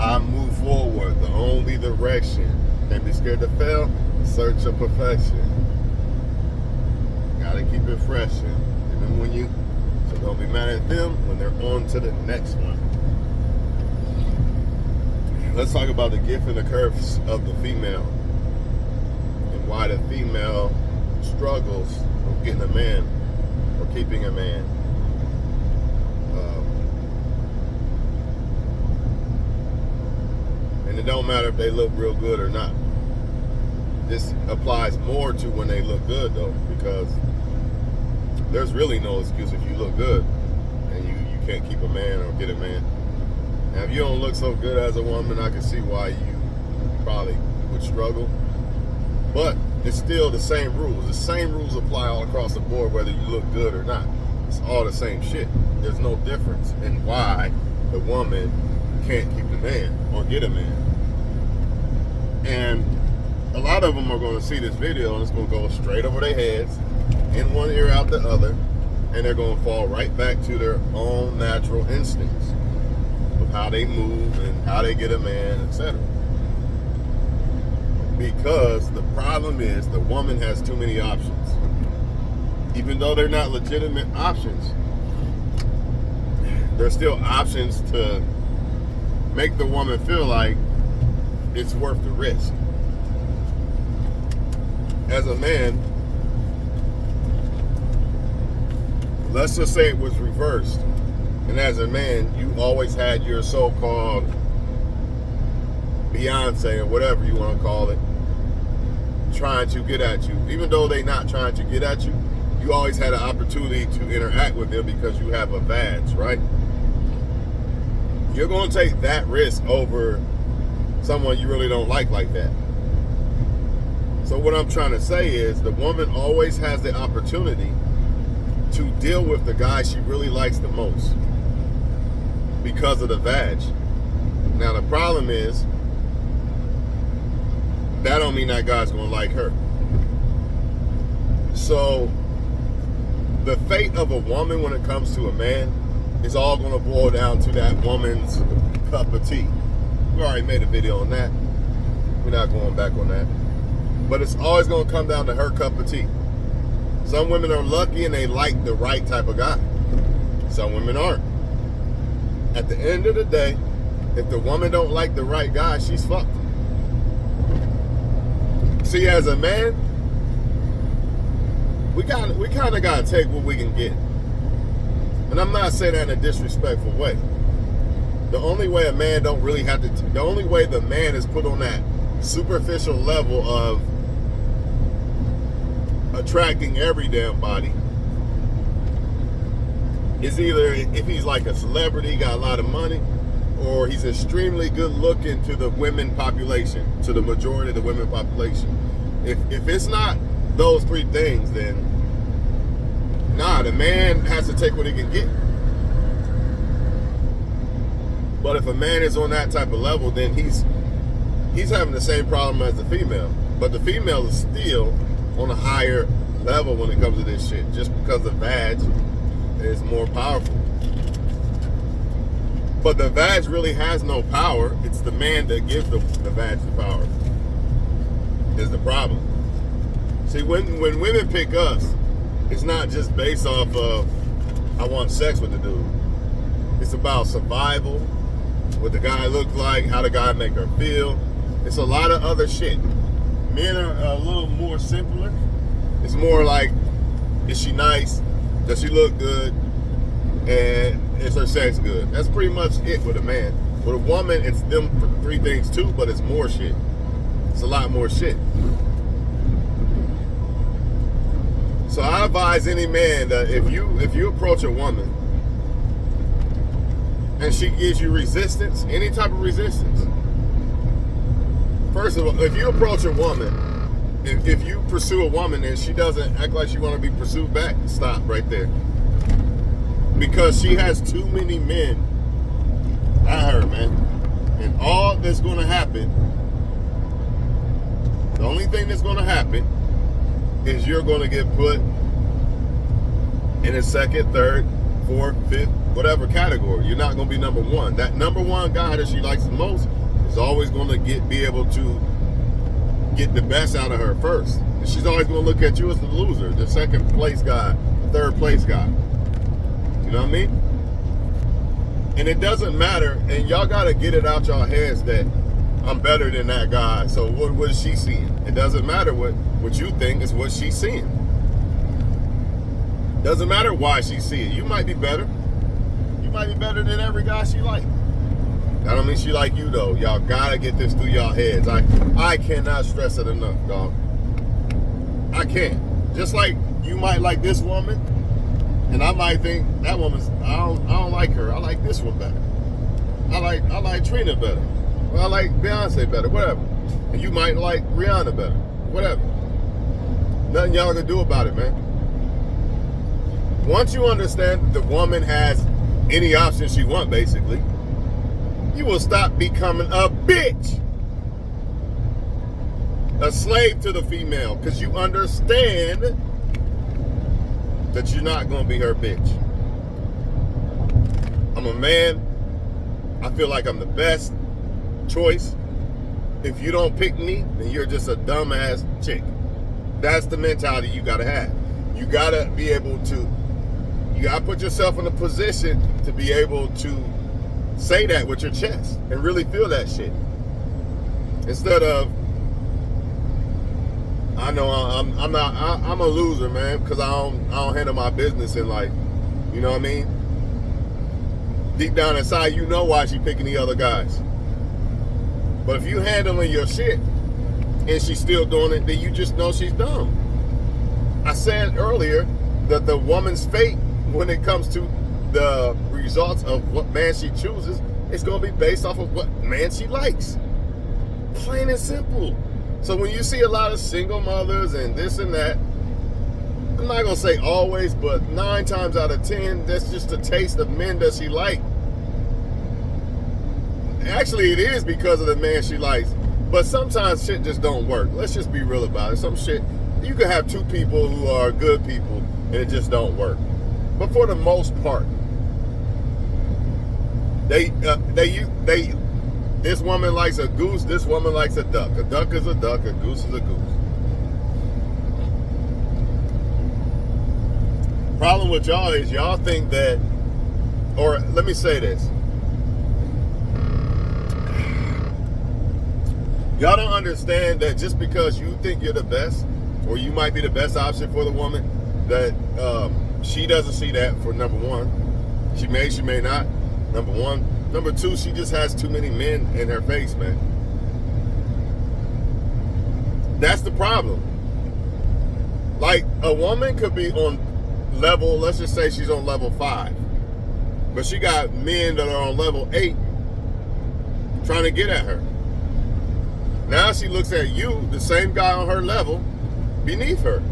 I move forward. The only direction. Can't be scared to fail. Search of perfection. Gotta keep it fresh. Even when you, so don't be mad at them when they're on to the next one. Let's talk about the gift and the curse of the female and why the female struggles with getting a man or keeping a man. And it don't matter if they look real good or not. This applies more to when they look good though, because there's really no excuse if you look good and you can't keep a man or get a man. Now, if you don't look so good as a woman, I can see why you probably would struggle. But it's still the same rules. The same rules apply all across the board, whether you look good or not. It's all the same shit. There's no difference in why the woman can't keep a man or get a man. And a lot of them are going to see this video and it's going to go straight over their heads, in one ear out the other, and they're going to fall right back to their own natural instincts of how they move and how they get a man, etc. Because the problem is the woman has too many options. Even though they're not legitimate options, they're still options to make the woman feel like it's worth the risk. As a man, let's just say it was reversed. And as a man, you always had your so-called Beyonce or whatever you want to call it, trying to get at you. Even though they're not trying to get at you, you always had an opportunity to interact with them because you have a badge, right? You're going to take that risk over someone you really don't like that. So what I'm trying to say is the woman always has the opportunity to deal with the guy she really likes the most because of the vag. Now the problem is that don't mean that guy's gonna like her. So the fate of a woman when it comes to a man is all gonna boil down to that woman's cup of tea. We already made a video on that. We're not going back on that. But it's always gonna come down to her cup of tea. Some women are lucky and they like the right type of guy. Some women aren't. At the end of the day, if the woman don't like the right guy, she's fucked. See, as a man, we kind of gotta take what we can get. And I'm not saying that in a disrespectful way. The only way a man don't really have to, the only way the man is put on that superficial level of attracting every damn body is either if he's like a celebrity, got a lot of money, or he's extremely good looking to the women population, to the majority of the women population. If it's not those three things, then nah, the man has to take what he can get. But if a man is on that type of level, then he's having the same problem as the female. But the female is still on a higher level when it comes to this shit, just because the vag is more powerful. But the vag really has no power. It's the man that gives the vag the power, is the problem. See, when women pick us, it's not just based off of, I want sex with the dude. It's about survival, what the guy look like, how the guy make her feel. It's a lot of other shit. Men are a little more simpler. It's more like, is she nice? Does she look good? And is her sex good? That's pretty much it with a man. With a woman, it's them three things too, but it's more shit. It's a lot more shit. So I advise any man that if you approach a woman and she gives you resistance, any type of resistance, first of all, if you approach a woman, if you pursue a woman and she doesn't act like she want to be pursued back, stop right there. Because she has too many men at her, man. And all that's going to happen, the only thing that's going to happen is you're going to get put in a second, third, fourth, fifth, whatever category. You're not going to be number one. That number one guy that she likes the most is always going to be able to get the best out of her first. And she's always going to look at you as the loser, the second place guy, the third place guy. You know what I mean? And it doesn't matter, and y'all got to get it out y'all heads that I'm better than that guy. So what is she seeing? It doesn't matter what you think, is what she's seeing. Doesn't matter why she see it. You might be better. You might be better than every guy she like. That don't mean she like you though. Y'all gotta get this through y'all heads. I cannot stress it enough, dog. I can't. Just like you might like this woman, and I might think that woman's I don't like her. I like this one better. I like Trina better. Well, I like Beyonce better. Whatever. And you might like Rihanna better. Whatever. Nothing y'all can do about it, man. Once you understand that the woman has any option she wants, basically, you will stop becoming a bitch. A slave to the female, because you understand that you're not going to be her bitch. I'm a man. I feel like I'm the best choice. If you don't pick me, then you're just a dumbass chick. That's the mentality you got to have. You got to be able to, you got to put yourself in a position to be able to say that with your chest and really feel that shit. Instead of, I know I'm a loser, man, because I don't handle my business in life. You know what I mean? Deep down inside, you know why she picking the other guys. But if you handling your shit and she's still doing it, then you just know she's dumb. I said earlier that the woman's fate, when it comes to the results of what man she chooses, it's going to be based off of what man she likes. Plain and simple. So when you see a lot of single mothers and this and that, I'm not going to say always, but 9 times out of 10, that's just a taste of men that she likes. Actually, it is because of the man she likes. But sometimes shit just don't work. Let's just be real about it. Some shit, you can have 2 people who are good people and it just don't work. But for the most part, this woman likes a goose, this woman likes a duck. A duck is a duck, a goose is a goose. Problem with y'all is y'all think that, or let me say this. Y'all don't understand that just because you think you're the best, or you might be the best option for the woman, that she doesn't see that, for number one. She may not, number one. Number 2, she just has too many men in her face, man. That's the problem. Like, a woman could be on level, let's just say she's on level 5. But she got men that are on level 8 trying to get at her. Now she looks at you, the same guy on her level, beneath her.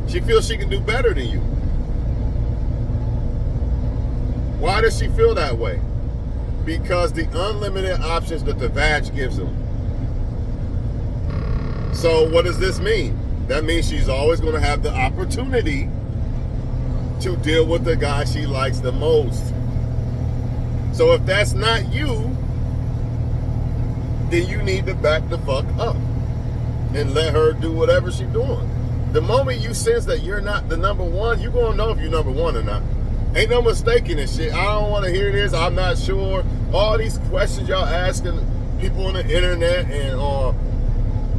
She feels she can do better than you. Why does she feel that way? Because the unlimited options that the vag gives them. So what does this mean? That means she's always going to have the opportunity to deal with the guy she likes the most. So if that's not you, then you need to back the fuck up and let her do whatever she's doing. The moment you sense that you're not the number one, you're going to know if you're number one or not. Ain't no mistaking this shit. I don't want to hear this. I'm not sure. All these questions y'all asking people on the internet and on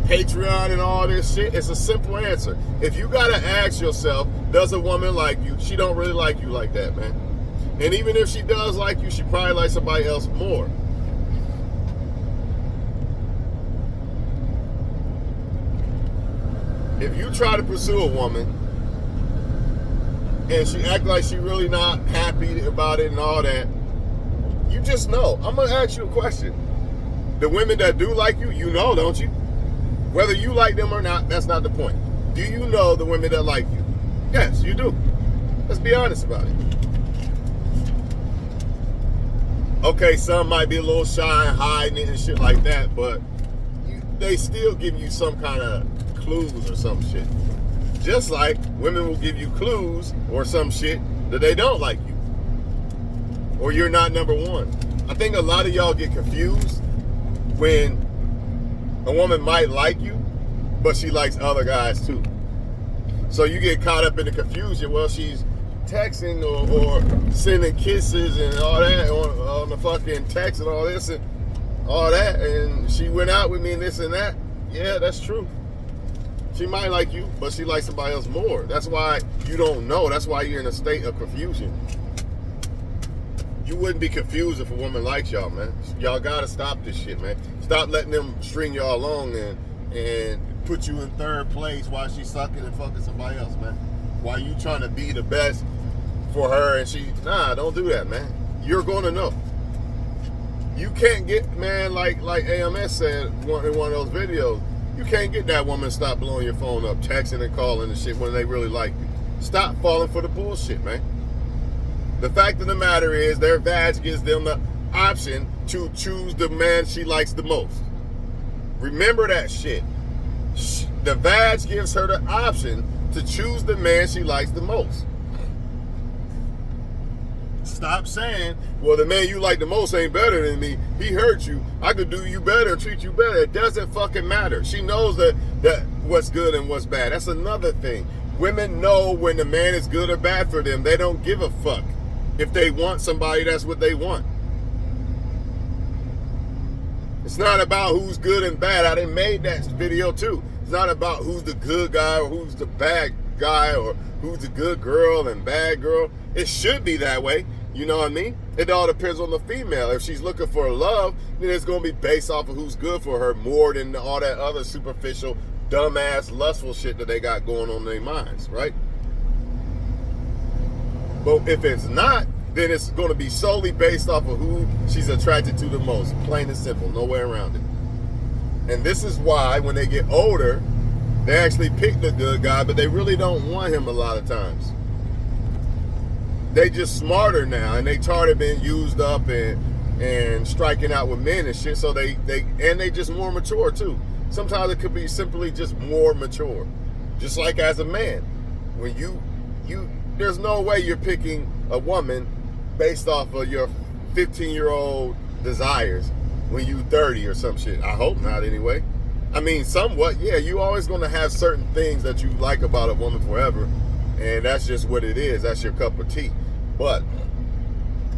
Patreon and all this shit, it's a simple answer. If you got to ask yourself, does a woman like you? She don't really like you like that, man. And even if she does like you, she probably likes somebody else more. If you try to pursue a woman and she act like she really not happy about it and all that, you just know. I'm going to ask you a question. The women that do like you, you know, don't you? Whether you like them or not, that's not the point. Do you know the women that like you? Yes, you do. Let's be honest about it. Okay, some might be a little shy and hiding it and shit like that, but they still give you some kind of clues or some shit. Just like women will give you clues or some shit that they don't like you. or you're not number one. I think a lot of y'all get confused when a woman might like you, but she likes other guys too. So you get caught up in the confusion. Well, she's texting or sending kisses and all that on the fucking text and all this and all that, and she went out with me and this and that. Yeah, that's true. She might like you, but she likes somebody else more. That's why you don't know. That's why you're in a state of confusion. You wouldn't be confused if a woman likes y'all, man. Y'all gotta stop this shit, man. Stop letting them string y'all along and put you in third place while she's sucking and fucking somebody else, man. While you trying to be the best for her and nah, don't do that, man. You're gonna know. You can't get, man, like AMS said in one of those videos, you can't get that woman to stop blowing your phone up, texting and calling and shit when they really like you. Stop falling for the bullshit, man. The fact of the matter is their badge gives them the option to choose the man she likes the most. Remember that shit. The badge gives her the option to choose the man she likes the most. Stop saying, well, the man you like the most ain't better than me. He hurt you. I could do you better and treat you better. It doesn't fucking matter. She knows that what's good and what's bad. That's another thing. Women know when the man is good or bad for them. They don't give a fuck. If they want somebody, that's what they want. It's not about who's good and bad. I done made that video too. It's not about who's the good guy or who's the bad guy or who's the good girl and bad girl. It should be that way. You know what I mean? It all depends on the female. If she's looking for love, then it's going to be based off of who's good for her more than all that other superficial, dumbass, lustful shit that they got going on in their minds, right? But if it's not, then it's going to be solely based off of who she's attracted to the most. Plain and simple. No way around it. And this is why when they get older, they actually pick the good guy, but they really don't want him a lot of times. They just smarter now, and they tired of being used up and striking out with men and shit. So they just more mature too. Sometimes it could be simply just more mature. Just like as a man, when you there's no way you're picking a woman based off of your 15-year-old desires when you 30 or some shit. I hope not anyway. I mean, somewhat, yeah, you always going to have certain things that you like about a woman forever, and that's just what it is. That's your cup of tea. But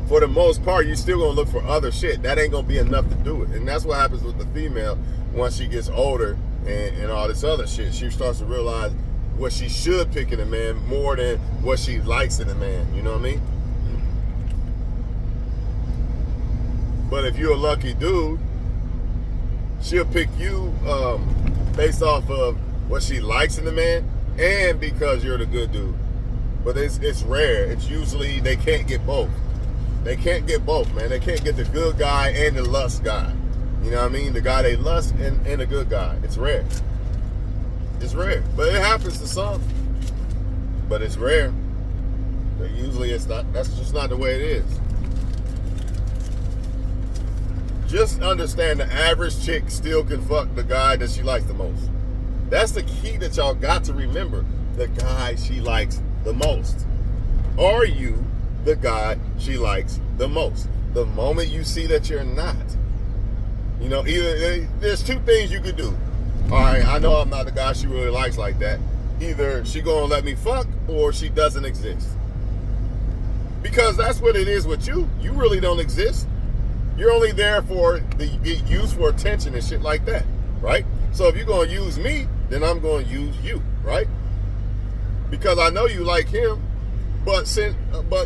for the most part, you're still going to look for other shit. That ain't going to be enough to do it. And that's what happens with the female once she gets older and all this other shit. She starts to realize what she should pick in a man more than what she likes in a man. You know what I mean? But if you're a lucky dude, she'll pick you based off of what she likes in a man and because you're the good dude. But it's rare. It's usually they can't get both. They can't get both, man. They can't get the good guy and the lust guy. You know what I mean? The guy they lust and the good guy. It's rare. It's rare. But it happens to some. But it's rare. But usually it's not. That's just not the way it is. Just understand the average chick still can fuck the guy that she likes the most. That's the key that y'all got to remember. The guy she likes the most. Are you the guy she likes the most? The moment you see that you're not. You know, either there's two things you could do. All right, I know I'm not the guy she really likes like that. Either she gonna let me fuck or she doesn't exist. Because that's what it is with you. You really don't exist. You're only there for get used for attention and shit like that, right? So if you're gonna use me, then I'm gonna use you, right? Because I know you like him, but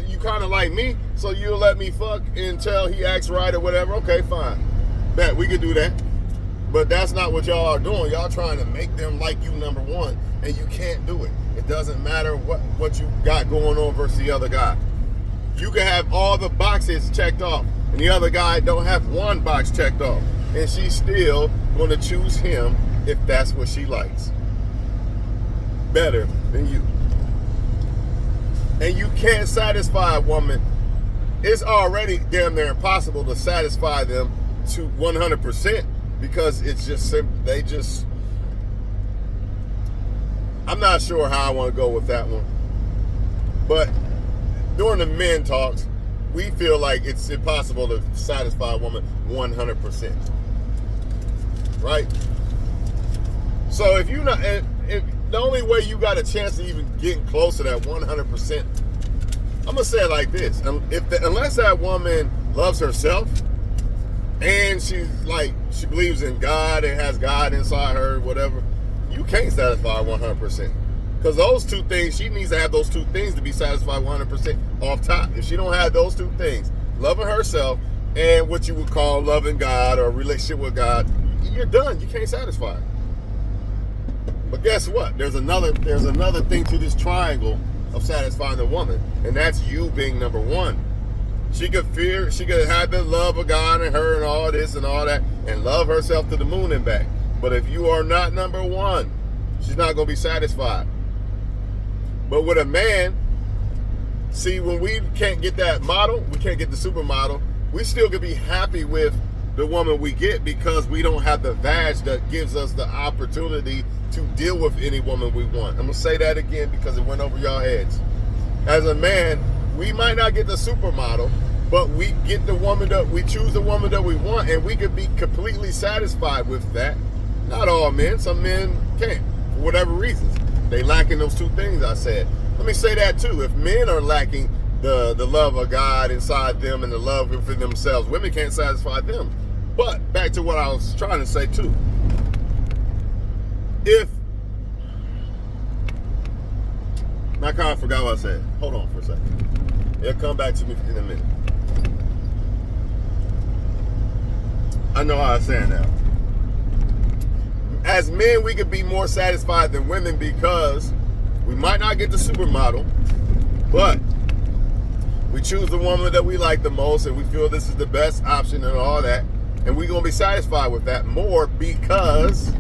you kind of like me, so you'll let me fuck until he acts right or whatever. Okay, fine. Bet we could do that. But that's not what y'all are doing. Y'all trying to make them like you number one, and you can't do it. It doesn't matter what you got going on versus the other guy. You can have all the boxes checked off, and the other guy don't have one box checked off, and she's still going to choose him if that's what she likes. Better than you. And you can't satisfy a woman. It's already damn near impossible to satisfy them to 100% because it's just I'm not sure how I want to go with that one. But during the men talks, we feel like it's impossible to satisfy a woman 100%, right? So if you not, if the only way you got a chance to even getting close to that 100%, I'm gonna say it like this: unless that woman loves herself and she believes in God and has God inside her, whatever, you can't satisfy 100%. Because those two things, she needs to have those two things to be satisfied 100% off top. If she don't have those two things, loving herself and what you would call loving God or a relationship with God, you're done. You can't satisfy her. But guess what? There's another thing to this triangle of satisfying the woman, and that's you being number one. She could have the love of God in her and all this and all that, and love herself to the moon and back. But if you are not number one, she's not going to be satisfied. But with a man, see, when we can't get that model, we can't get the supermodel, we still could be happy with the woman we get because we don't have the vag that gives us the opportunity to deal with any woman we want. I'm going to say that again because it went over y'all heads. As a man, we might not get the supermodel, but we get the woman that we choose, the woman that we want, and we could be completely satisfied with that. Not all men. Some men can't, for whatever reasons. They lacking those two things I said. Let me say that too. If men are lacking the love of God inside them and the love for themselves, women can't satisfy them. But back to what I was trying to say too. I kind of forgot what I said. Hold on for a second. It'll come back to me in a minute. I know how I say it now. As men, we could be more satisfied than women because we might not get the supermodel, but we choose the woman that we like the most and we feel this is the best option and all that, and we're going to be satisfied with that more because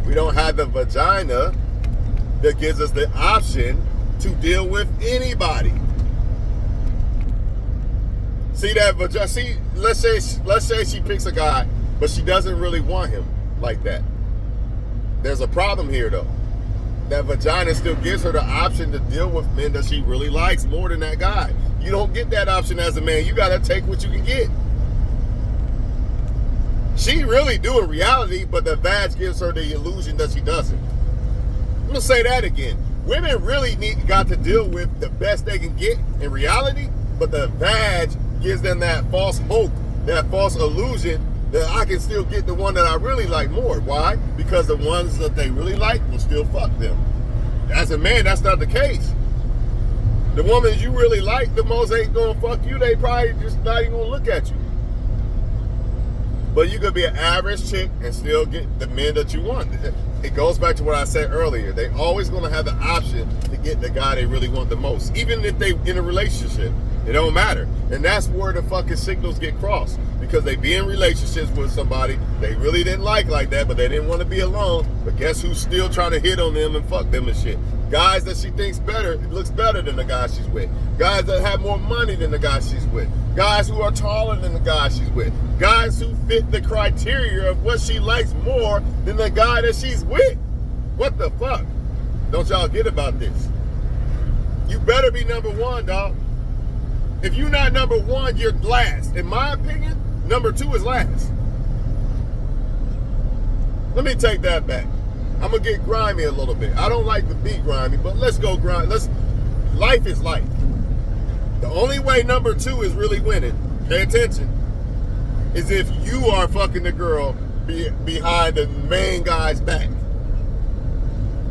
we don't have the vagina that gives us the option to deal with anybody. See that vagina? See, let's say she picks a guy, but she doesn't really want him like that. There's a problem here though. That vagina still gives her the option to deal with men that she really likes more than that guy. You don't get that option as a man. You gotta take what you can get. She really do in reality, but the vag gives her the illusion that she doesn't. I'm gonna say that again. Women really got to deal with the best they can get in reality, but the vag gives them that false hope, that false illusion that I can still get the one that I really like more. Why? Because the ones that they really like will still fuck them. As a man, that's not the case. The woman you really like the most ain't gonna fuck you. They probably just not even gonna look at you. But you could be an average chick and still get the men that you want. It goes back to what I said earlier. They always gonna have the option to get the guy they really want the most. Even if they in a relationship, it don't matter. And that's where the fucking signals get crossed. Because they be in relationships with somebody they really didn't like that, but they didn't want to be alone. But guess who's still trying to hit on them and fuck them and shit? Guys that she thinks looks better than the guy she's with. Guys that have more money than the guy she's with. Guys who are taller than the guy she's with. Guys who fit the criteria of what she likes more than the guy that she's with. What the fuck? Don't y'all get about this? You better be number one, dog. If you're not number one, you're last. In my opinion, number two is last. Let me take that back. I'm going to get grimy a little bit. I don't like to be grimy, but let's go grind. Life is life. The only way number two is really winning, pay attention, is if you are fucking the girl behind the main guy's back.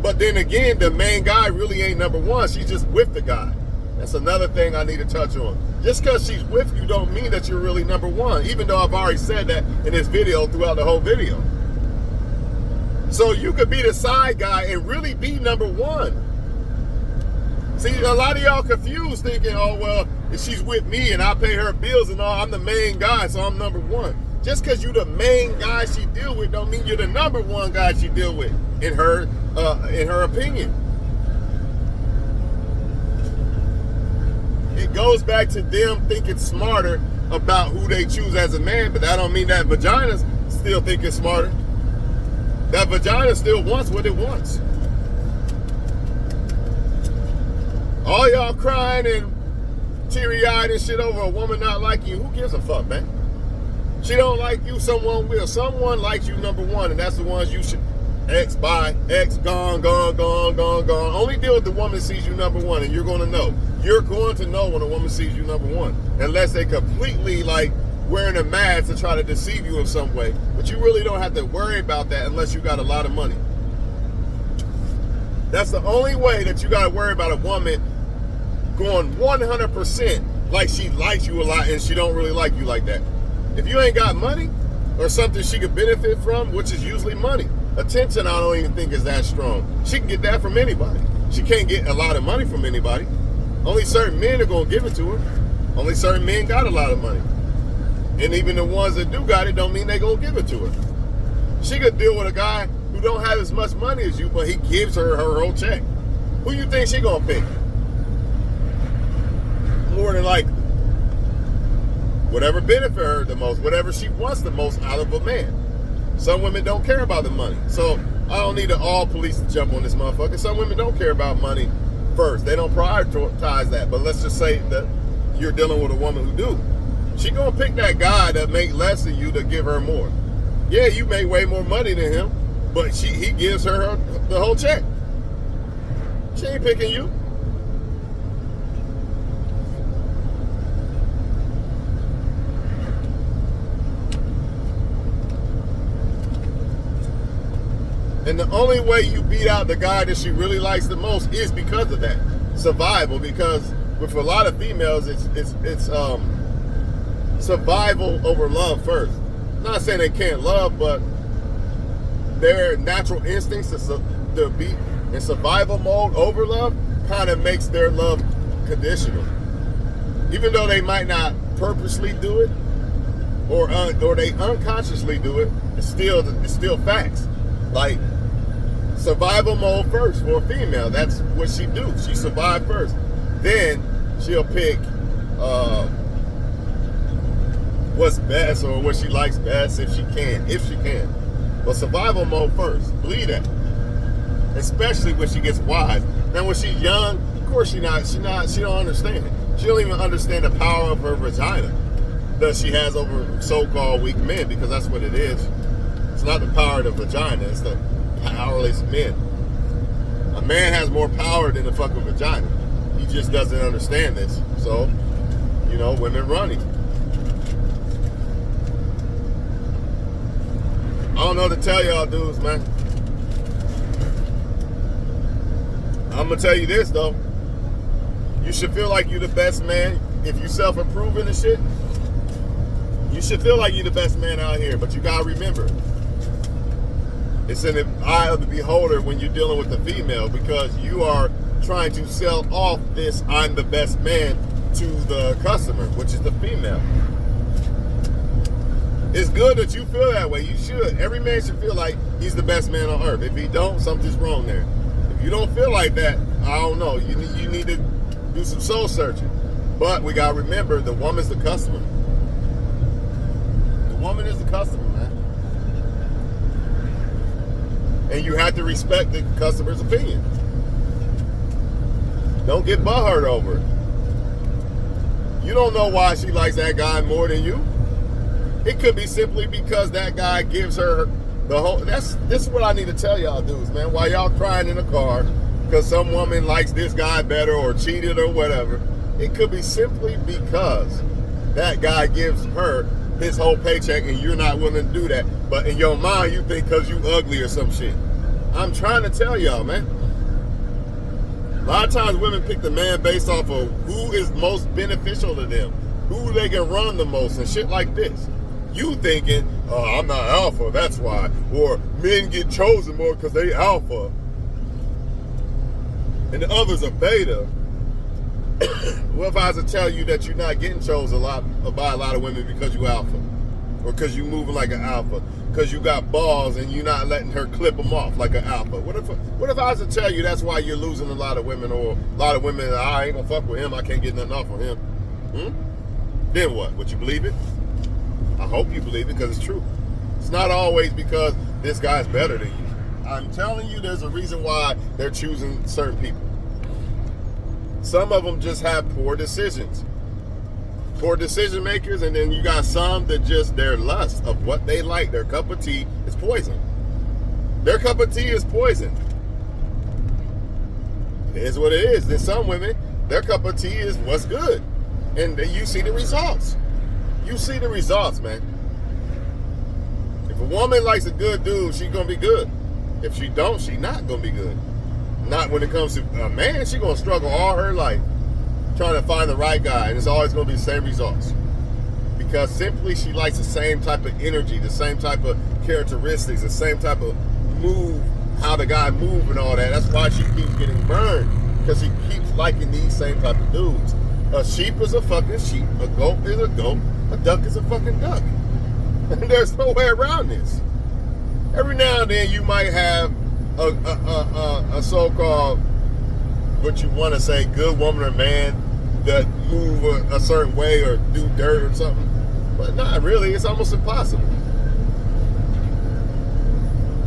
But then again, the main guy really ain't number one. She's just with the guy. That's another thing I need to touch on. Just because she's with you don't mean that you're really number one, even though I've already said that in this video throughout the whole video. So you could be the side guy and really be number one. See, a lot of y'all confused thinking, oh, well, if she's with me and I pay her bills and all, I'm the main guy, so I'm number one. Just because you're the main guy she deal with don't mean you're the number one guy she deal with, in her opinion. It goes back to them thinking smarter about who they choose as a man, but that don't mean that vagina's still thinking smarter. That vagina still wants what it wants. All y'all crying and teary-eyed and shit over a woman not liking you. Who gives a fuck, man? She don't like you, someone will. Someone likes you, number one, and that's the ones you should. X, bye, X, gone. Only deal with the woman that sees you number one, and you're going to know. You're going to know when a woman sees you number one, unless they completely, like, wearing a mask to try to deceive you in some way. But you really don't have to worry about that unless you got a lot of money. That's the only way that you got to worry about a woman going 100% like she likes you a lot and she don't really like you like that. If you ain't got money or something she could benefit from, which is usually money. Attention, I don't even think is that strong. She can get that from anybody. She can't get a lot of money from anybody. Only certain men are going to give it to her. Only certain men got a lot of money. And even the ones that do got it don't mean they going to give it to her. She could deal with a guy who don't have as much money as you, but he gives her her whole check. Who you think she going to pick? More than likely. Whatever benefit her the most, whatever she wants the most out of a man. Some women don't care about the money. So I don't need all police to jump on this motherfucker. Some women don't care about money first. They don't prioritize that. But let's just say that you're dealing with a woman who do. She gonna pick that guy that make less than you to give her more. Yeah, you make way more money than him, but he gives her the whole check. She ain't picking you. And the only way you beat out the guy that she really likes the most is because of that survival. Because with a lot of females, it's survival over love first. I'm not saying they can't love, but their natural instincts to be in survival mode over love kind of makes their love conditional. Even though they might not purposely do it, or they unconsciously do it, it's still facts. Like, survival mode first for a female. That's what she do. She survive first. Then she'll pick what's best or what she likes best if she can. But survival mode first. Believe that. Especially when she gets wise. Now when she's young, of course she don't understand it. She don't even understand the power of her vagina that she has over so-called weak men, because that's what it is. It's not the power of the vagina, it's the powerless men. A man has more power than the fucking vagina. He just doesn't understand this. So, women running. I don't know what to tell y'all dudes, man. I'm gonna tell you this though. You should feel like you're the best man. If you self-improving and shit, you should feel like you're the best man out here. But you gotta remember, it's in the eye of the beholder when you're dealing with the female, because you are trying to sell off this I'm the best man to the customer, which is the female. It's good that you feel that way. You should. Every man should feel like he's the best man on earth. If he don't, something's wrong there. If you don't feel like that, I don't know. You need to do some soul searching. But we got to remember, the woman's the customer. The woman is the customer, man. And you have to respect the customer's opinion. Don't get butthurt over it. You don't know why she likes that guy more than you. It could be simply because that guy gives her the whole... This is what I need to tell y'all dudes, man. While y'all crying in the car because some woman likes this guy better or cheated or whatever, it could be simply because that guy gives her his whole paycheck and you're not willing to do that. But in your mind, you think because you ugly or some shit. I'm trying to tell y'all, man. A lot of times women pick the man based off of who is most beneficial to them, who they can run the most and shit like this. You thinking, oh, I'm not alpha, that's why. Or men get chosen more because they alpha. And the others are beta. What if I was to tell you that you're not getting chosen by a lot of women because you alpha? Or because you moving like an alpha? Because you got balls and you're not letting her clip them off like an alpha? What if I was to tell you that's why you're losing a lot of women, or a lot of women, I ain't gonna fuck with him, I can't get nothing off on him? Then what? Would you believe it? I hope you believe it, because it's true. It's not always because this guy's better than you. I'm telling you, there's a reason why they're choosing certain people. Some of them just have poor decisions. poor decision makers, and then you got some that just their lust of what they like, their cup of tea is poison. Their cup of tea is poison. It is what it is. Then some women, their cup of tea is what's good. And you see the results. You see the results, man. If a woman likes a good dude, she's going to be good. If she don't, she's not going to be good. Not when it comes to a man, she's going to struggle all her life trying to find the right guy. And it's always going to be the same results. Because simply she likes the same type of energy, the same type of characteristics, the same type of move, how the guy move and all that. That's why she keeps getting burned. Because she keeps liking these same type of dudes. A sheep is a fucking sheep. A goat is a goat. A duck is a fucking duck. And there's no way around this. Every now and then you might have a so-called, what you want to say, good woman or man that move a certain way or do dirt or something. But not really. It's almost impossible.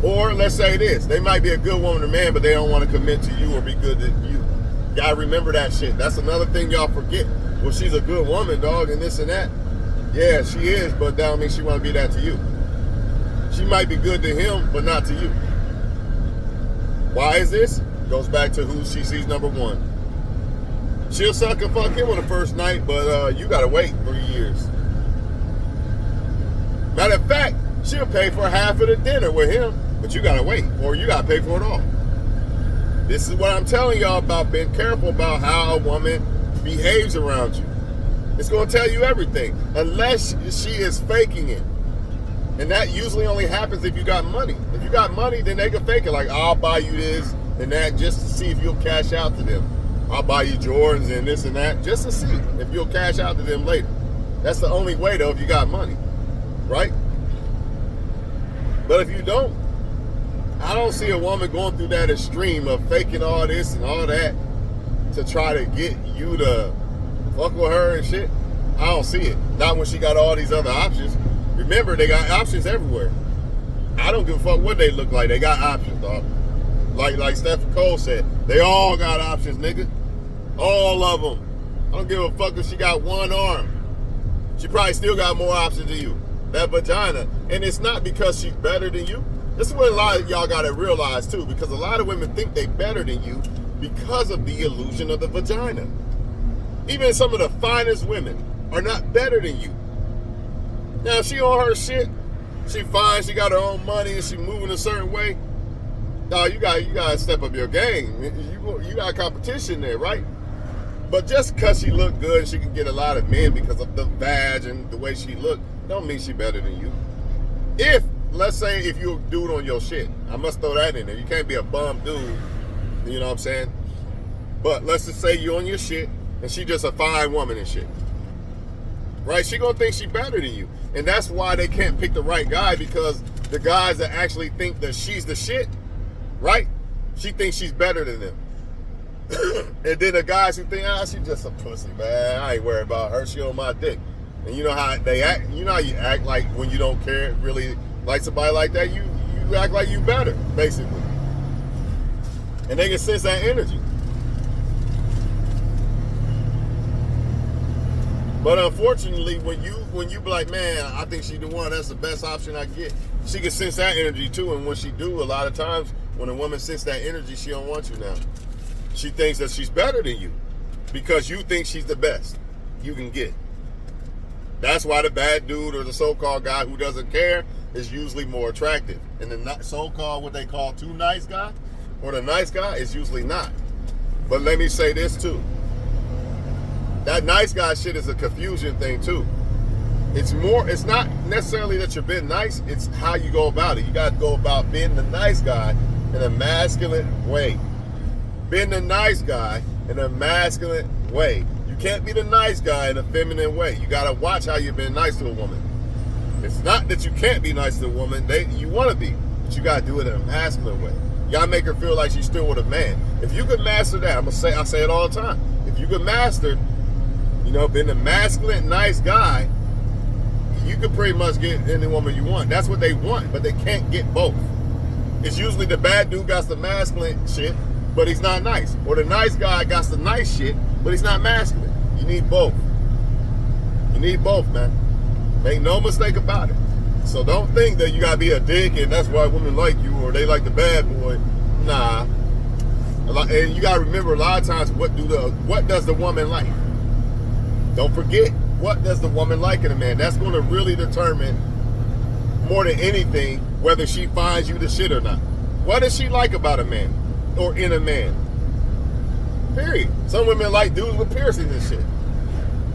Or let's say this. They might be a good woman or man, but they don't want to commit to you or be good to you. Y'all remember that shit. That's another thing y'all forget. Well, she's a good woman, dog, and this and that. Yeah, she is, but that don't mean she want to be that to you. She might be good to him, but not to you. Why is this? Goes back to who she sees number one. She'll suck and fuck him on the first night, but you gotta wait 3 years. Matter of fact, she'll pay for half of the dinner with him, but you gotta wait, or you gotta pay for it all. This is what I'm telling y'all about being careful about how a woman behaves around you. It's going to tell you everything, unless she is faking it. And that usually only happens if you got money. If you got money, then they can fake it. Like, I'll buy you this and that just to see if you'll cash out to them. I'll buy you Jordans and this and that just to see if you'll cash out to them later. That's the only way, though, if you got money. Right? But if you don't, I don't see a woman going through that extreme of faking all this and all that to try to get you to fuck with her and shit. I don't see it. Not when she got all these other options. Remember, they got options everywhere. I don't give a fuck what they look like. They got options, dog. Like Stephen Cole said, they all got options, nigga. All of them. I don't give a fuck if she got one arm. She probably still got more options than you. That vagina. And it's not because she's better than you. This is what a lot of y'all got to realize, too, because a lot of women think they better than you because of the illusion of the vagina. Even some of the finest women are not better than you. Now, if she on her shit, she fine, she got her own money, and she moving a certain way, dog, you got to step up your game. You got competition there, right? But just because she look good, she can get a lot of men because of the vag and the way she look, don't mean she better than you. If, let's say, if you're a dude on your shit, I must throw that in there. You can't be a bum dude, you know what I'm saying? But let's just say you're on your shit, and she just a fine woman and shit. Right? She gonna think she better than you. And that's why they can't pick the right guy, because the guys that actually think that she's the shit, right? She thinks she's better than them. And then the guys who think, she's just a pussy, man. I ain't worried about her. She on my dick. And you know how they act, you know how you act like when you don't care, really like somebody like that, you act like you better, basically. And they can sense that energy. But unfortunately, when you be like, man, I think she's the one, that's the best option I get, she can sense that energy too. And when she do, a lot of times, when a woman senses that energy, she don't want you now. She thinks that she's better than you because you think she's the best you can get. That's why the bad dude or the so-called guy who doesn't care is usually more attractive. And the so-called, what they call too nice guy, or the nice guy, is usually not. But let me say this too. That nice guy shit is a confusion thing too. It's not necessarily that you're being nice, it's how you go about it. You got to go about being the nice guy in a masculine way. Being the nice guy in a masculine way. You can't be the nice guy in a feminine way. You got to watch how you're being nice to a woman. It's not that you can't be nice to a woman. You want to be, but you got to do it in a masculine way. You got to make her feel like she's still with a man. If you could master that, I say it all the time. If you could master, being a masculine, nice guy, you could pretty much get any woman you want. That's what they want, but they can't get both. It's usually the bad dude got the masculine shit, but he's not nice. Or the nice guy got the nice shit, but he's not masculine. You need both. You need both, man. Make no mistake about it. So don't think that you gotta be a dick and that's why women like you or they like the bad boy. Nah. And you gotta remember, a lot of times, what does the woman like? Don't forget, what does the woman like in a man? That's going to really determine, more than anything, whether she finds you the shit or not. What does she like about a man or in a man? Period. Some women like dudes with piercings and shit,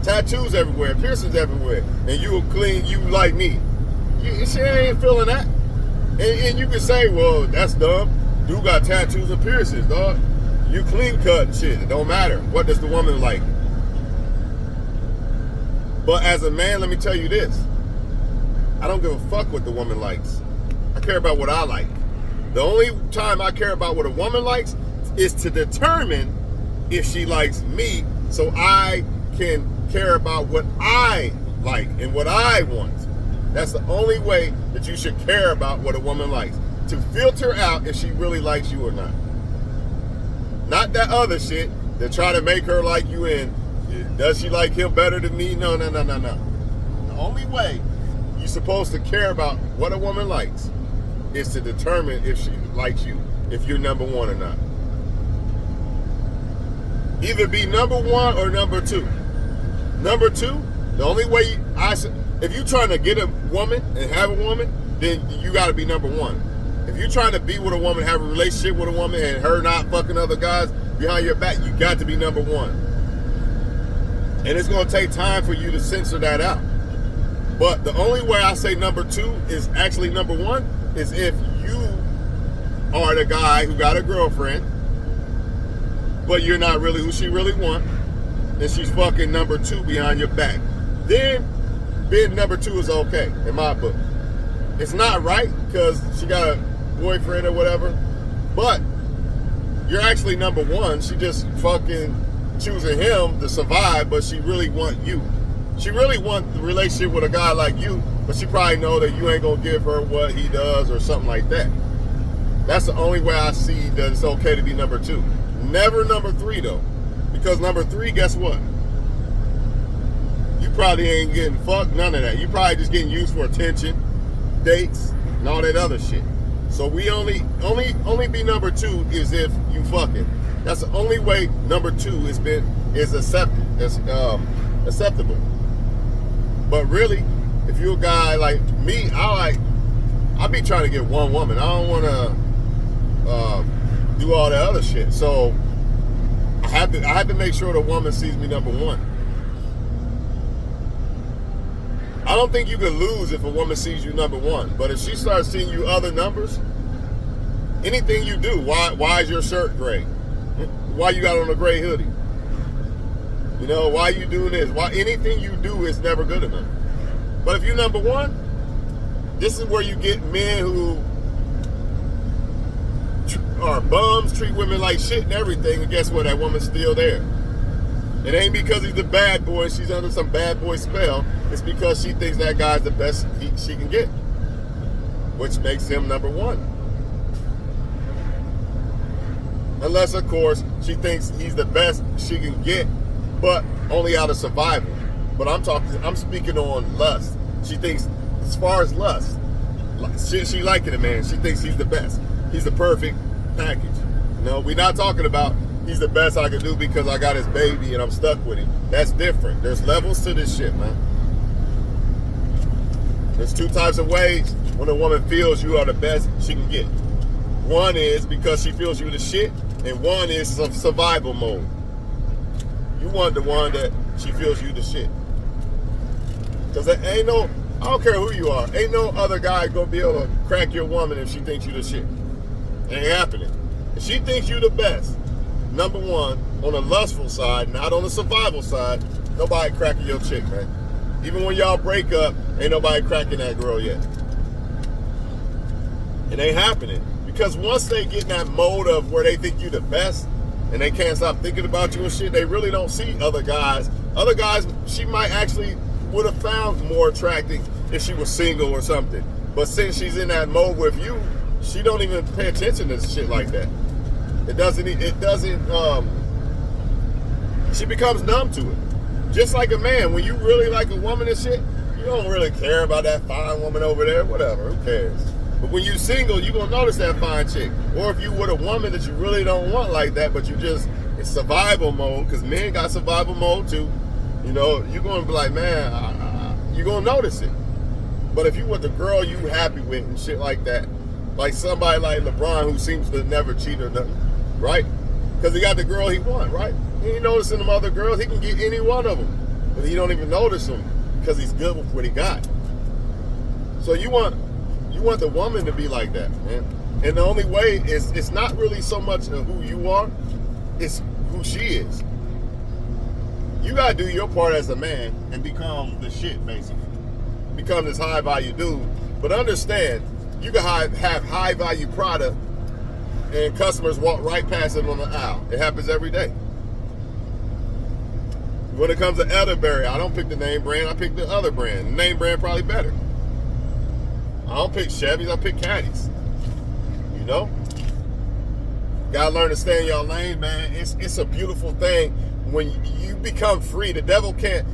tattoos everywhere, piercings everywhere, and you like me. She ain't feeling that. And you can say, well, that's dumb. Dude got tattoos and piercings, dog. You clean cut and shit. It don't matter. What does the woman like? But as a man, let me tell you this. I don't give a fuck what the woman likes. I care about what I like. The only time I care about what a woman likes is to determine if she likes me, so I can care about what I like and what I want. That's the only way that you should care about what a woman likes. To filter out if she really likes you or not. Not that other shit that try to make her like you and does she like him better than me? No. The only way you're supposed to care about what a woman likes is to determine if she likes you, if you're number one or not. Either be number one or number two. Number two, the only way if you're trying to get a woman and have a woman, then you got to be number one. If you're trying to be with a woman, have a relationship with a woman, and her not fucking other guys behind your back, you got to be number one. And it's going to take time for you to censor that out. But the only way I say number two is actually number one is if you are the guy who got a girlfriend, but you're not really who she really wants, and she's fucking number two behind your back. Then being number two is okay, in my book. It's not right because she got a boyfriend or whatever, but you're actually number one. She just fucking choosing him to survive, but she really want you. She really want the relationship with a guy like you, but she probably know that you ain't gonna give her what he does or something like that. That's the only way I see that it's okay to be number two. Never number three though, because number three, guess what? You probably ain't getting fucked, none of that. You probably just getting used for attention, dates, and all that other shit. So we only be number two is if you fucking. That's the only way number two is acceptable. But really, if you're a guy like me, I be trying to get one woman. I don't want to do all that other shit. So I have to make sure the woman sees me number one. I don't think you can lose if a woman sees you number one. But if she starts seeing you other numbers, anything you do, why is your shirt gray? Why you got on a gray hoodie? You know, why you doing this? Why anything you do is never good enough. But if you're number one, this is where you get men who are bums, treat women like shit and everything, and guess what? That woman's still there. It ain't because he's the bad boy and she's under some bad boy spell. It's because she thinks that guy's the best she can get, which makes him number one. Unless, of course, she thinks he's the best she can get, but only out of survival. But I'm speaking on lust. She thinks, as far as lust, she liking a man. She thinks he's the best. He's the perfect package. You know, we're not talking about he's the best I can do because I got his baby and I'm stuck with him. That's different. There's levels to this shit, man. There's two types of ways when a woman feels you are the best she can get. One is because she feels you the shit, and one is survival mode. You want the one that she feels you the shit. Because there ain't no, I don't care who you are, ain't no other guy gonna be able to crack your woman if she thinks you the shit. It ain't happening. If she thinks you the best, number one, on the lustful side, not on the survival side, nobody cracking your chick, man. Even when y'all break up, ain't nobody cracking that girl yet. It ain't happening. Because once they get in that mode of where they think you the best, and they can't stop thinking about you and shit, they really don't see other guys. Other guys, she might actually would have found more attractive if she was single or something. But since she's in that mode with you, she don't even pay attention to shit like that. She becomes numb to it. Just like a man, when you really like a woman and shit, you don't really care about that fine woman over there, whatever, who cares? But when you single, you gonna notice that fine chick. Or if you with a woman that you really don't want like that, but you just, it's survival mode, because men got survival mode too, you know, you're gonna be like, man, you're gonna notice it. But if you with the girl you happy with and shit like that, like somebody like LeBron who seems to never cheat or nothing, right? Because he got the girl he want, right? He ain't noticing them other girls, he can get any one of them, but he don't even notice them because he's good with what he got. So you want the woman to be like that, man. And the only way is, it's not really so much of who you are, it's who she is. You gotta do your part as a man and become the shit, basically. Become this high value dude. But understand, you can have high value product and customers walk right past it on the aisle. It happens every day. When it comes to elderberry, I don't pick the name brand, I pick the other brand. The name brand probably better. I don't pick Chevys, I pick Caddies. You know? Gotta learn to stay in your lane, man. It's a beautiful thing when you become free. The devil can't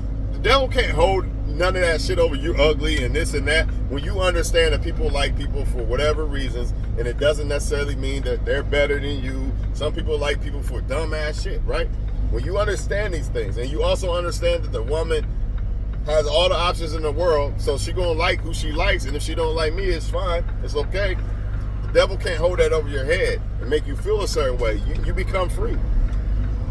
hold none of that shit over you ugly and this and that. When you understand that people like people for whatever reasons, and it doesn't necessarily mean that they're better than you. Some people like people for dumbass shit, right? When you understand these things, and you also understand that the woman has all the options in the world, so she gonna like who she likes, and if she don't like me, it's fine, it's okay. The devil can't hold that over your head and make you feel a certain way. You become free.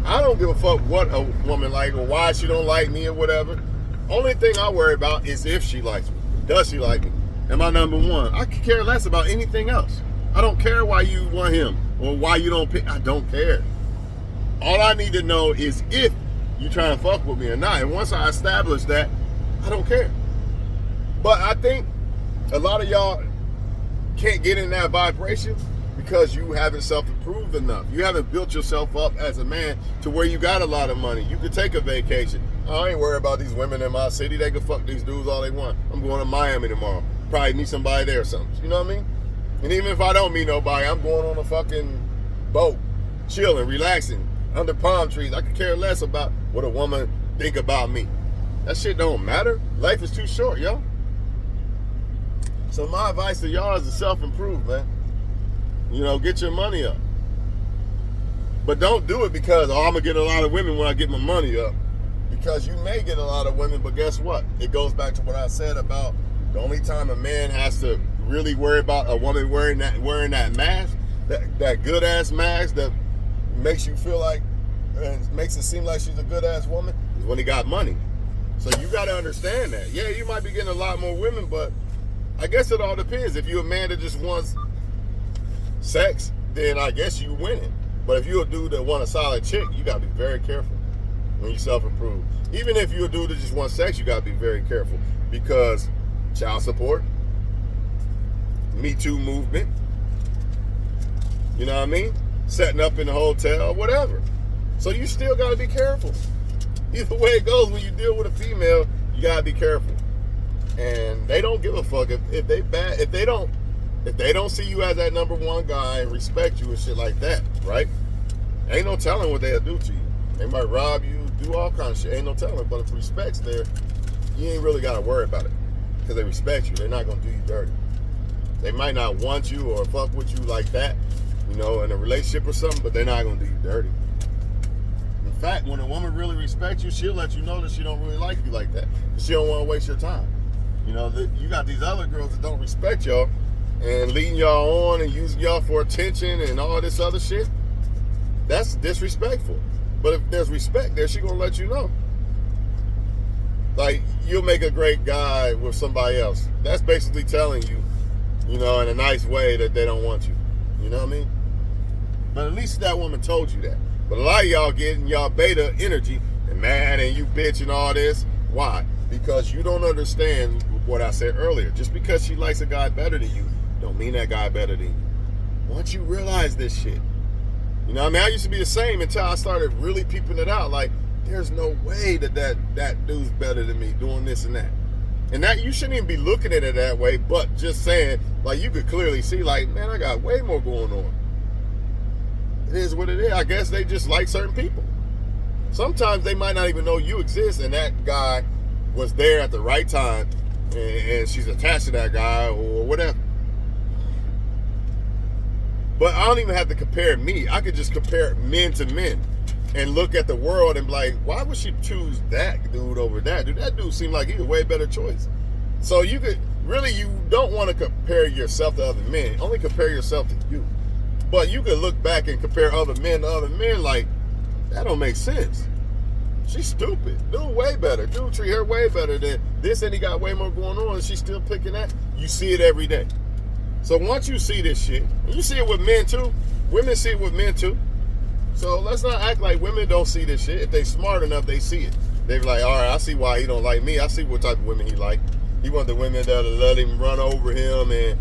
I don't give a fuck what a woman like or why she don't like me or whatever. Only thing I worry about is if she likes me. Does she like me? Am I number one? I could care less about anything else. I don't care why you want him or why you don't pick. I don't care. All I need to know is if you trying to fuck with me or not. And once I establish that, I don't care. But I think a lot of y'all can't get in that vibration because you haven't self-improved enough. You haven't built yourself up as a man to where you got a lot of money. You could take a vacation. I ain't worried about these women in my city. They can fuck these dudes all they want. I'm going to Miami tomorrow. Probably meet somebody there or something. You know what I mean? And even if I don't meet nobody, I'm going on a fucking boat, chilling, relaxing, under palm trees. I could care less about what a woman think about me. That shit don't matter. Life is too short, yo. So my advice to y'all is to self-improve, man. You know, get your money up. But don't do it because, I'm going to get a lot of women when I get my money up. Because you may get a lot of women, but guess what? It goes back to what I said about the only time a man has to really worry about a woman wearing that mask, that good-ass mask that makes you feel like, and makes it seem like she's a good-ass woman, is when he got money. So you got to understand that. Yeah, you might be getting a lot more women, but I guess it all depends. If you're a man that just wants sex, then I guess you winning. But if you're a dude that want a solid chick, you got to be very careful when you self-improve. Even if you're a dude that just wants sex, you got to be very careful. Because child support, Me Too movement, you know what I mean? Setting up in the hotel, whatever. So you still got to be careful. Either way it goes, when you deal with a female, you got to be careful. And they don't give a fuck if they don't see you as that number one guy and respect you and shit like that, right? Ain't no telling what they'll do to you. They might rob you, do all kinds of shit. Ain't no telling. But if respect's there, you ain't really got to worry about it. Because they respect you. They're not going to do you dirty. They might not want you or fuck with you like that, you know, in a relationship or something, but they're not going to do you dirty. In fact, when a woman really respects you, she'll let you know that she don't really like you like that. She don't want to waste your time. You know, you got these other girls that don't respect y'all and leading y'all on and using y'all for attention and all this other shit. That's disrespectful. But if there's respect there, she gonna let you know. Like, you'll make a great guy with somebody else. That's basically telling you, you know, in a nice way that they don't want you. You know what I mean? But at least that woman told you that. But a lot of y'all getting y'all beta energy and mad and you bitch and all this. Why? Because you don't understand what I said earlier. Just because she likes a guy better than you, don't mean that guy better than you. Once you realize this shit, you know what I mean? I used to be the same until I started really peeping it out. Like, there's no way that dude's better than me doing this and that. And that you shouldn't even be looking at it that way, but just saying, like, you could clearly see, like, man, I got way more going on. It is what it is. I guess they just like certain people. Sometimes they might not even know you exist, and that guy was there at the right time, and she's attached to that guy or whatever. But I don't even have to compare me. I could just compare men to men and look at the world and be like, why would she choose that dude over that dude? That dude seemed like he's a way better choice. So you could really, you don't want to compare yourself to other men. Only compare yourself to you. But you could look back and compare other men to other men like, that don't make sense. She's stupid. Dude way better. Dude treat her way better than this, and he got way more going on, and she's still picking that. You see it every day. So once you see this shit, and you see it with men too, women see it with men too. So let's not act like women don't see this shit. If they smart enough, they see it. They be like, all right, I see why he don't like me. I see what type of women he like. He want the women that'll let him run over him and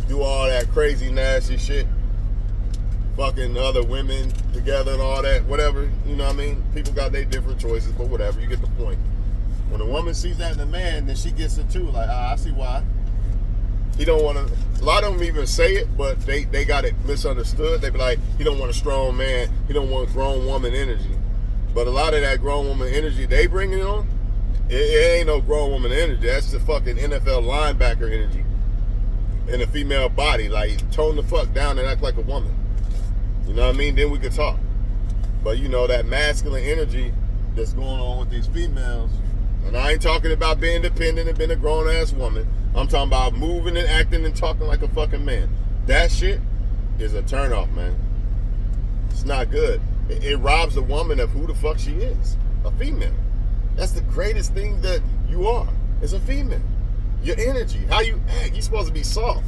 do all that crazy, nasty shit. Fucking other women together and all that, whatever. You know what I mean? People got their different choices, but whatever. You get the point. When a woman sees that in a man, then she gets it too. Like, I see why. He don't want to. A lot of them even say it, but they got it misunderstood. They be like, he don't want a strong man. He don't want grown woman energy. But a lot of that grown woman energy they bringing on, it ain't no grown woman energy. That's the fucking NFL linebacker energy in a female body. Like, tone the fuck down and act like a woman. You know what I mean? Then we could talk. But you know, that masculine energy that's going on with these females. And I ain't talking about being independent and being a grown-ass woman. I'm talking about moving and acting and talking like a fucking man. That shit is a turnoff, man. It's not good. It robs a woman of who the fuck she is. A female. That's the greatest thing that you are. Is a female. Your energy. How you act. You're supposed to be soft.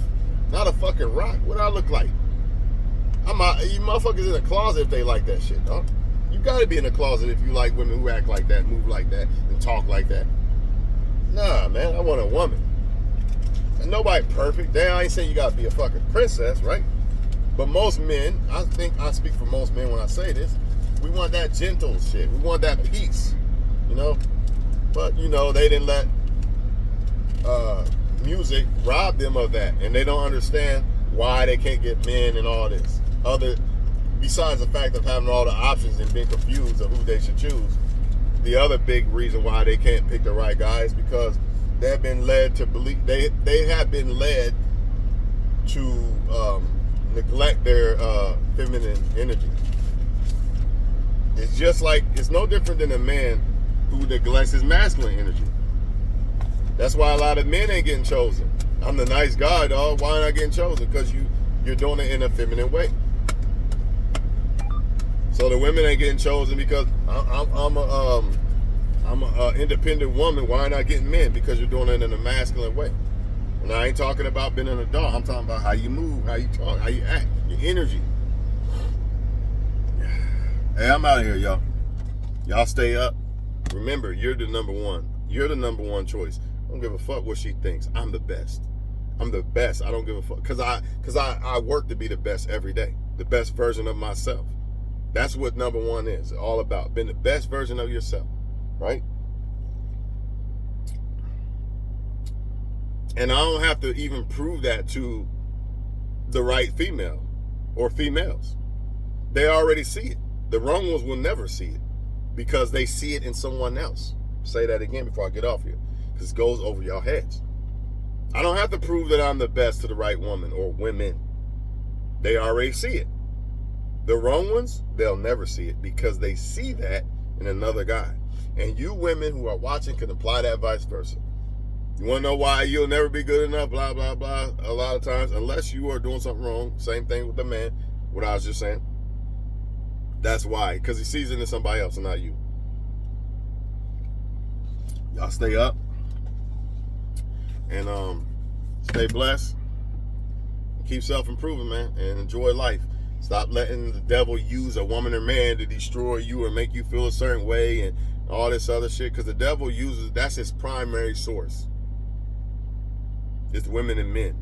Not a fucking rock. What do I look like? You motherfuckers in a closet if they like that shit, huh? You gotta be in a closet if you like women who act like that, move like that, and talk like that. Nah, man, I want a woman. And nobody perfect. Damn, I ain't saying you gotta be a fucking princess, right? But most men, I think I speak for most men when I say this, we want that gentle shit. We want that peace, you know? But, you know, they didn't let music rob them of that. And they don't understand why they can't get men and all this. Besides the fact of having all the options and being confused of who they should choose, the other big reason why they can't pick the right guy is because they have been led to believe they have been led to neglect their feminine energy. It's just like, it's no different than a man who neglects his masculine energy. That's why a lot of men ain't getting chosen. I'm the nice guy, dog. Why ain't I getting chosen? Because you're doing it in a feminine way. So the women ain't getting chosen because I'm a independent woman. Why ain't I getting men? Because you're doing it in a masculine way. And I ain't talking about being an adult. I'm talking about how you move, how you talk, how you act, your energy. Hey, I'm out of here, y'all. Y'all stay up. Remember, you're the number one. You're the number one choice. I don't give a fuck what she thinks. I'm the best. I'm the best. I don't give a fuck. Because I work to be the best every day. The best version of myself. That's what number one is all about. Being the best version of yourself. Right? And I don't have to even prove that to the right female or females. They already see it. The wrong ones will never see it because they see it in someone else. Say that again before I get off here, because it goes over your heads. I don't have to prove that I'm the best to the right woman or women. They already see it. The wrong ones, they'll never see it because they see that in another guy. And you women who are watching can apply that vice versa. You want to know why you'll never be good enough, blah, blah, blah, a lot of times, unless you are doing something wrong. Same thing with the man, what I was just saying. That's why, because he sees it in somebody else and not you. Y'all stay up and stay blessed. Keep self-improving, man, and enjoy life. Stop letting the devil use a woman or man to destroy you or make you feel a certain way and all this other shit, because the devil uses, that's his primary source. It's women and men.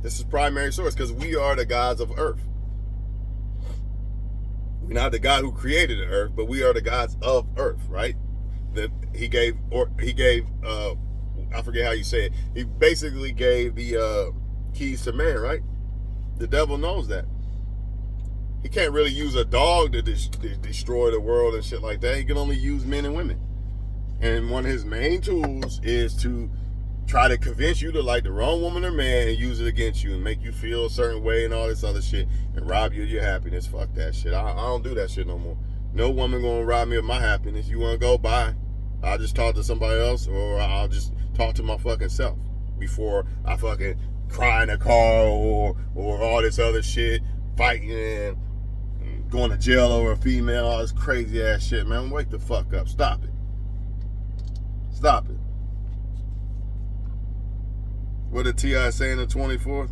This is primary source because we are the gods of earth. We're not the God who created the earth, but we are the gods of earth, right? That he gave, I forget how you say it. He basically gave the keys to man, right? The devil knows that. He can't really use a dog to destroy the world and shit like that. He can only use men and women. And one of his main tools is to try to convince you to like the wrong woman or man and use it against you and make you feel a certain way and all this other shit and rob you of your happiness. Fuck that shit. I don't do that shit no more. No woman gonna rob me of my happiness. You wanna go, bye. I'll just talk to somebody else, or I'll just talk to my fucking self before I fucking cry in a car or all this other shit, fighting and going to jail over a female, all this crazy ass shit, man. Wake the fuck up. Stop it. Stop it. What did T.I. say in the 24th?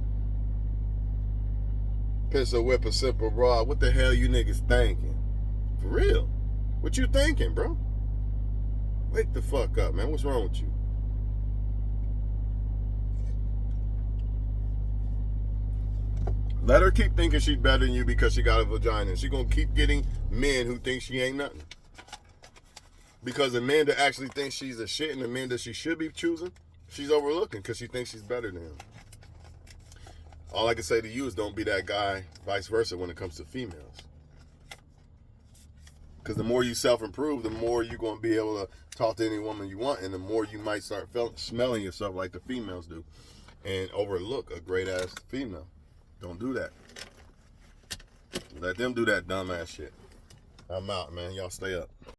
Pistol whip a simple rod. What the hell you niggas thinking? For real? What you thinking, bro? Wake the fuck up, man. What's wrong with you? Let her keep thinking she's better than you because she got a vagina. She gonna keep getting men who think she ain't nothing. Because the men that actually think she's a shit and the men that she should be choosing, she's overlooking because she thinks she's better than him. All I can say to you is don't be that guy, vice versa, when it comes to females. Because the more you self-improve, the more you're going to be able to talk to any woman you want, and the more you might start smelling yourself like the females do and overlook a great-ass female. Don't do that. Let them do that dumbass shit. I'm out, man. Y'all stay up.